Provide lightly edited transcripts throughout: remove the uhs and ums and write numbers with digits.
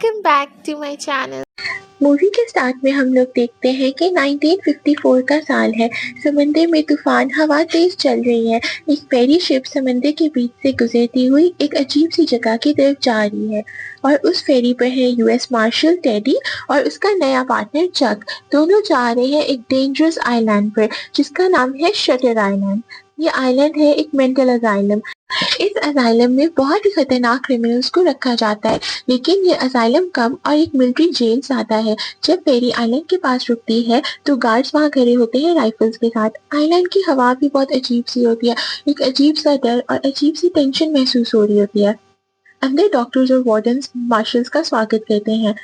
Welcome back to my channel. Movie के start में हम लोग देखते हैं कि 1954 का साल है। समंदर में तूफान, हवा तेज चल रही है। एक फेरी शिप समंदर के बीच से गुजरती हुई एक अजीब सी जगह की तरफ जा रही है और उस फेरी पर है यूएस मार्शल टेडी और उसका नया पार्टनर चक। दोनों जा रहे हैं एक डेंजरस आइलैंड पर जिसका नाम है शटर आइलैंड। ये आइलैंड है एक मेंटल असाइलम। इस असाइलम में बहुत ही खतरनाक क्रिमिनल्स को रखा जाता है, लेकिन ये असाइलम कम और एक मिलिट्री जेल ज्यादा है। जब फेरी आइलैंड के पास रुकती है तो गार्ड्स वहाँ खड़े होते हैं राइफल्स के साथ। आइलैंड की हवा भी बहुत अजीब सी होती है। एक अजीब सा डर और अजीब सी टेंशन महसूस हो रही होती है। अंदर डॉक्टर्स और वार्डन्स मार्शल्स का स्वागत करते हैं।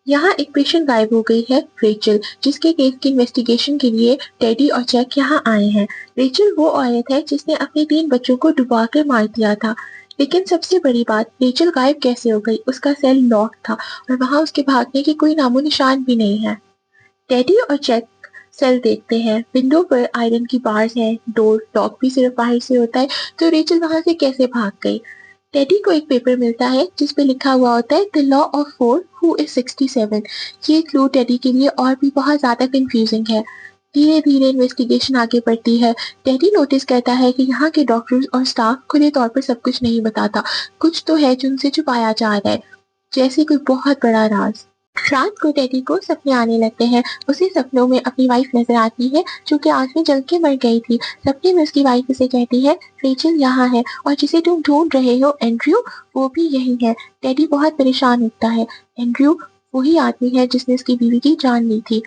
यहाँ एक पेशेंट गायब हो गई है, रेचल, जिसके केस की इन्वेस्टिगेशन के लिए टेडी और जैक यहाँ आए हैं। रेचल वो औरत है जिसने अपने 3 बच्चों को डुबा कर मार दिया था। लेकिन सबसे बड़ी बात, रेचल गायब कैसे हो गई? उसका सेल लॉक था और वहाँ उसके भागने की कोई नामो निशान भी नहीं है। टेडी और जैक सेल देखते हैं। विंडो पर आयरन की बार्स हैं, डोर लॉक भी सिर्फ बाहर से होता है, तो रेचल वहाँ से कैसे भाग गई? टेडी को एक पेपर मिलता है जिस पे लिखा हुआ होता है the law of 4 who is 67। ये क्लू टेडी के लिए और भी बहुत ज्यादा कंफ्यूजिंग है। धीरे धीरे इन्वेस्टिगेशन आगे बढ़ती है। टेडी नोटिस करता है कि यहाँ के डॉक्टर्स और स्टाफ खुले तौर पर सब कुछ नहीं बताता। कुछ तो है जो उनसे छुपाया जा रहा है, जैसे कोई बहुत बड़ा राज। रात को टेडी को सपने आने लगते हैं। उसे सपनों में अपनी वाइफ नजर आती है जो कि आग में जल के मर गई थी। सपने में उसकी वाइफ उसे कहती है रेचल यहाँ है और जिसे तुम ढूंढ रहे हो एंड्रयू, वो भी यही है। टेडी बहुत परेशान होता है। एंड्रयू वही आदमी है जिसने उसकी बीवी की जान ली थी।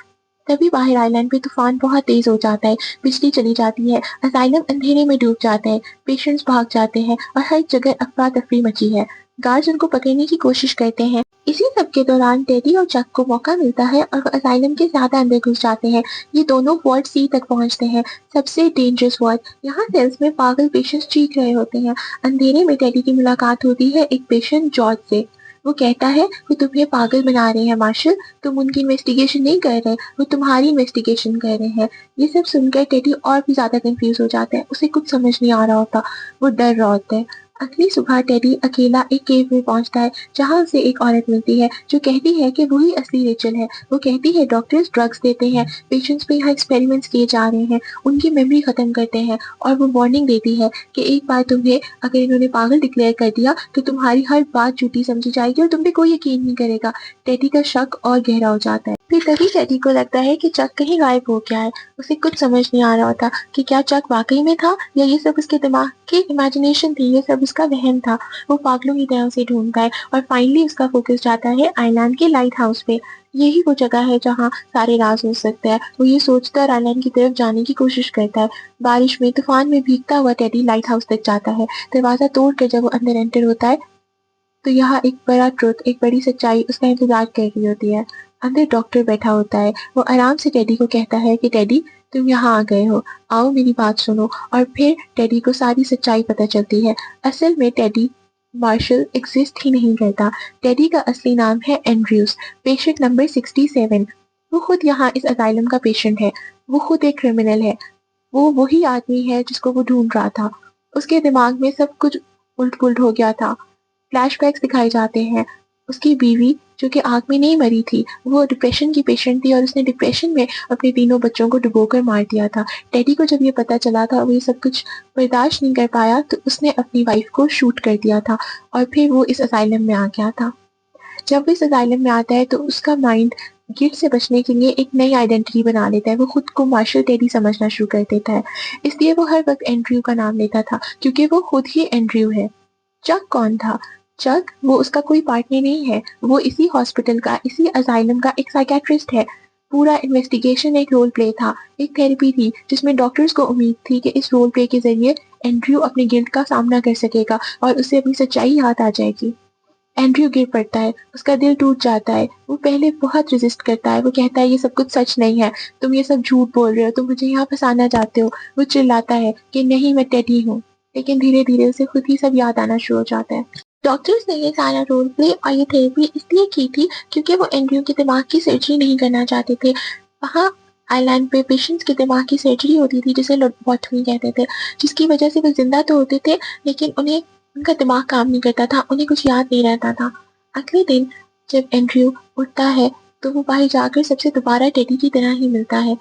तभी बाहर आइलैंड पे तूफान बहुत तेज हो जाता है। बिजली चली जाती है। असाइलम अंधेरे में डूब जाता है। पेशेंट्स भाग जाते हैं और हर जगह अफरा तफरी मची है। गार्ड्स उनको पकड़ने की कोशिश करते हैं। इसी सब के दौरान टेडी और चक को मौका मिलता है और वो असाइलम के ज्यादा अंदर घुस जाते हैं। ये दोनों वार्ड सी तक पहुंचते हैं, सबसे डेंजरस वार्ड। यहाँ सेल्स में पागल पेशेंट्स चीख रहे होते हैं। अंधेरे में टेडी की मुलाकात होती है एक पेशेंट जॉर्ज से। वो कहता है वो तुम्हें पागल बना रहे हैं मार्शल, तुम उनकी इन्वेस्टिगेशन नहीं कर रहे, वो तुम्हारी इन्वेस्टिगेशन कर रहे हैं। ये सब सुनकर टेडी और भी ज्यादा कंफ्यूज हो जाता है। उसे कुछ समझ नहीं आ रहा होता, वो डर रहा होता है। अगली सुबह टेडी अकेला एक केव में पहुंचता है जहां उसे एक औरत मिलती है जो कहती है कि वही असली रेचल है। वो कहती है डॉक्टर्स ड्रग्स देते हैं, पेशेंट्स पे यहाँ एक्सपेरिमेंट्स किए जा रहे हैं, उनकी मेमोरी खत्म करते हैं और वो वार्निंग देती है कि एक बार तुम्हें अगर इन्होंने पागल डिक्लेयर कर दिया तो तुम्हारी हर बात झूठी समझी जाएगी और तुम पे कोई यकीन नहीं करेगा। टेडी का शक और गहरा हो जाता है। फिर तभी टेडी को लगता है कि चक कहीं गायब हो गया है। उसे कुछ समझ नहीं आ रहा होता कि क्या चक वाकई में था या ये सब उसके दिमाग की इमेजिनेशन थी, ये सब उसका वहम था। वो पागलों की तरह उसे ढूंढता है और फाइनली उसका फोकस जाता है आइलैंड के लाइट हाउस पे। यही वो जगह है जहाँ सारे राज हो सकते हैं। वो ये सोचता है आइलैंड की तरफ जाने की कोशिश करता है। बारिश में तूफान में भीगता हुआ टेडी लाइट हाउस तक जाता है। दरवाजा तोड़कर जब वो अंदर एंटर होता है तो यहाँ एक बड़ा ट्रुथ, एक बड़ी सच्चाई उसका इंतजार कर रही होती है। अंदर डॉक्टर बैठा होता है। वो आराम से टेडी को कहता है कि टेडी तुम यहाँ आ गए हो, आओ मेरी बात सुनो। और फिर टेडी को सारी सच्चाई पता चलती है। असल में टेडी मार्शल एग्जिस्ट ही नहीं करता। टेडी का असली नाम है एंड्रयूस, पेशेंट नंबर 67। वो खुद यहाँ इस असाइलम का पेशेंट है। वो खुद एक क्रिमिनल है। वो वही आदमी है जिसको वो ढूंढ रहा था। उसके दिमाग में सब कुछ उल्ट पुल्ट हो गया था। फ्लैशबैक्स दिखाए जाते हैं। उसकी बीवी जो कि आग में नहीं मरी थी, वो डिप्रेशन की पेशेंट थी और उसने डिप्रेशन में अपने 3 बच्चों को डुबोकर मार दिया था। टेडी को जब ये पता चला था, वो ये सब कुछ बर्दाश्त नहीं कर पाया तो उसने अपनी वाइफ को शूट कर दिया था और फिर वो इस असाइलम में आ गया था। जब वो इस असाइलम में आता है तो उसका माइंड गिल्ट से बचने के लिए एक नई आइडेंटिटी बना लेता है। वो खुद को मार्शल टेडी समझना शुरू कर देता है। इसलिए वो हर वक्त एंड्रयू का नाम लेता था क्योंकि वो खुद ही एंड्रयू है। चक कौन था? चक वो उसका कोई पार्टनर नहीं है। वो इसी हॉस्पिटल का, इसी असाइलम का एक साइकेट्रिस्ट है। पूरा इन्वेस्टिगेशन एक रोल प्ले था, एक थेरेपी थी जिसमें डॉक्टर्स को उम्मीद थी कि इस रोल प्ले के जरिए एंड्रयू अपने गिल्ट का सामना कर सकेगा और उसे अपनी सच्चाई याद आ जाएगी। एंड्रयू गिर पड़ता है, उसका दिल टूट जाता है। वो पहले बहुत रेजिस्ट करता है। वो कहता है ये सब कुछ सच नहीं है, तुम ये सब झूठ बोल रहे हो, तुम मुझे यहाँ फंसाना चाहते हो। वो चिल्लाता है कि नहीं, मैं टेडी हूँ। लेकिन धीरे धीरे उसे खुद ही सब याद आना शुरू हो जाता है। डॉक्टर्स ने ये सारा रोल प्ले और ये थेरेपी इसलिए की थी क्योंकि वो एंड्रयू के दिमाग की सर्जरी नहीं करना चाहते थे। वहाँ आइलैंड पे पेशेंट्स के दिमाग की सर्जरी होती थी जिसे लोबोटमी कहते थे, जिसकी वजह से वो जिंदा तो होते थे लेकिन उन्हें उनका दिमाग काम नहीं करता था, उन्हें कुछ याद नहीं रहता था। अगले दिन जब एंड्रयू उठता है तो वो बाहर जाकर सबसे दोबारा टेडी की तरह ही मिलता है।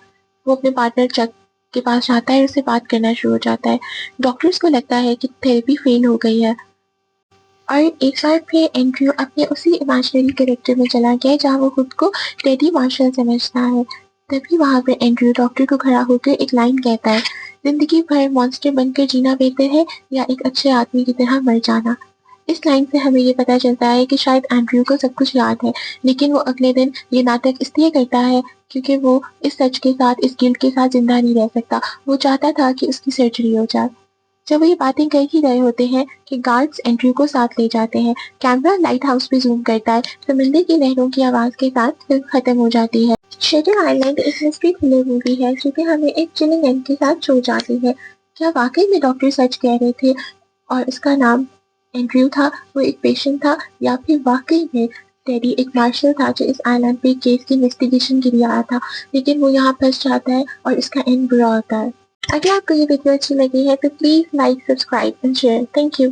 वो अपने पार्टनर चक के पास जाता है और उससे बात करना शुरू हो जाता है। डॉक्टर्स को लगता है कि थेरेपी फेल हो गई है और एक बार फिर एंड्रयू अपने उसी इमेजिनरी कैरेक्टर में चला गया है जहाँ वो खुद को टेडी मार्शल समझता है। तभी वहाँ पे एंड्रयू डॉक्टर को खड़ा होकर एक लाइन कहता है, जिंदगी भर मॉन्स्टर बनकर जीना बेहतर है या एक अच्छे आदमी की तरह मर जाना। इस लाइन से हमें ये पता चलता है कि शायद एंड्रयू को सब कुछ याद है, लेकिन वो अगले दिन ये नाटक इसलिए करता है क्योंकि वो इस सच के साथ, इस गिल्ट के साथ जिंदा नहीं रह सकता। वो चाहता था कि उसकी सर्जरी हो जाए। जब वो ये बातें कर ही रहे होते हैं कि गार्ड्स एंड्रयू को साथ ले जाते हैं। कैमरा लाइट हाउस पे जूम करता है। समंदर की लहरों की आवाज के साथ फिल्म खत्म हो जाती है। शटर आइलैंड एक मिस्ट्री थ्रिलर मूवी है जो कि हमें एक चिलिंग एंड के साथ छोड़ जाती है। क्या वाकई में डॉक्टर सच कह रहे थे और उसका नाम एंड्रयू था, वो एक पेशेंट था, या फिर वाकई में टेडी एक मार्शल था जो इस आइलैंड पे केस की इन्वेस्टिगेशन के लिए आया था, लेकिन वो यहाँ फंस जाता है और इसका एंड बुरा होता है। अगर आपको ये वीडियो अच्छी लगी है तो please like, subscribe and share. Thank you.